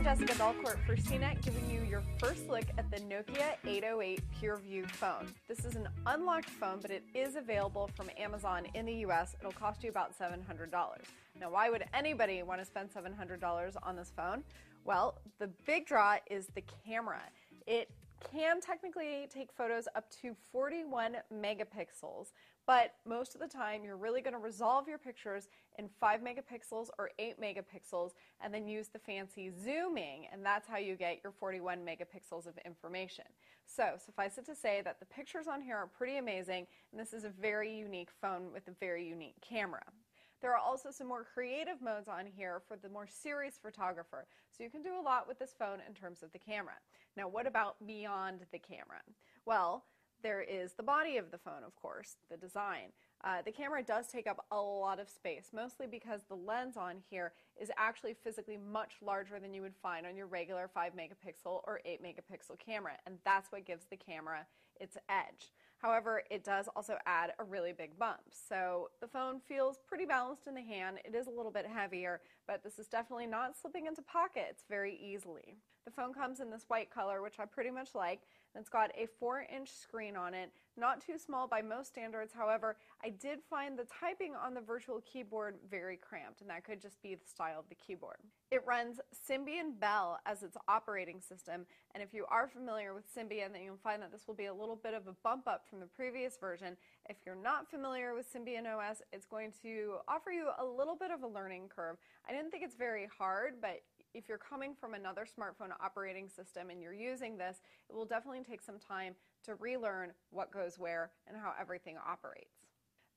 I'm Jessica Dalcourt for CNET, giving you your first look at the Nokia 808 PureView phone. This is an unlocked phone, but it is available from Amazon in the US. It'll cost you about $700. Now, why would anybody want to spend $700 on this phone? Well, the big draw is the camera. It can technically take photos up to 41 megapixels, but most of the time you're really going to resolve your pictures in 5 megapixels or 8 megapixels and then use the fancy zooming, and that's how you get your 41 megapixels of information. So suffice it to say that the pictures on here are pretty amazing, and this is a very unique phone with a very unique camera. There are also some more creative modes on here for the more serious photographer, so you can do a lot with this phone in terms of the camera. Now, what about beyond the camera? Well, there is the body of the phone, of course, the design. The camera does take up a lot of space, mostly because the lens on here is actually physically much larger than you would find on your regular 5 megapixel or 8 megapixel camera, and that's what gives the camera its edge. However, it does also add a really big bump, so the phone feels pretty balanced in the hand. It is a little bit heavier, but this is definitely not slipping into pockets very easily. The phone comes in this white color, which I pretty much like, and it's got a 4-inch screen on it, not too small by most standards. However, I did find the typing on the virtual keyboard very cramped, and that could just be the style of the keyboard. It runs Symbian Bell as its operating system, and if you are familiar with Symbian, then you'll find that this will be a little bit of a bump up from the previous version. If you're not familiar with Symbian OS, it's going to offer you a little bit of a learning curve. I didn't think it's very hard, but if you're coming from another smartphone operating system and you're using this, it will definitely take some time to relearn what goes where and how everything operates.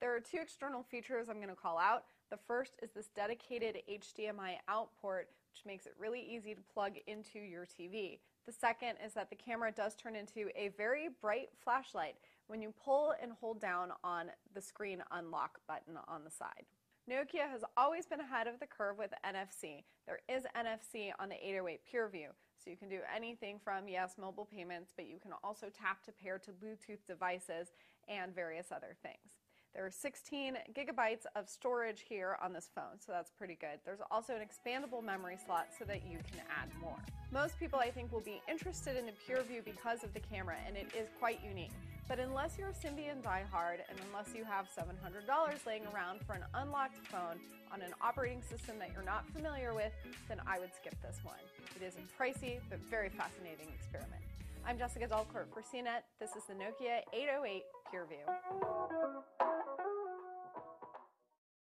There are two external features I'm going to call out. The first is this dedicated HDMI out port, which makes it really easy to plug into your TV. The second is that the camera does turn into a very bright flashlight when you pull and hold down on the screen unlock button on the side. Nokia has always been ahead of the curve with NFC. There is NFC on the 808 PureView, so you can do anything from, yes, mobile payments, but you can also tap to pair to Bluetooth devices and various other things. There are 16 gigabytes of storage here on this phone, so that's pretty good. There's also an expandable memory slot so that you can add more. Most people, I think, will be interested in the PureView because of the camera, and it is quite unique. But unless you're a Symbian diehard, and unless you have $700 laying around for an unlocked phone on an operating system that you're not familiar with, then I would skip this one. It is a pricey but very fascinating experiment. I'm Jessica Dalcourt for CNET. This is the Nokia 808 PureView.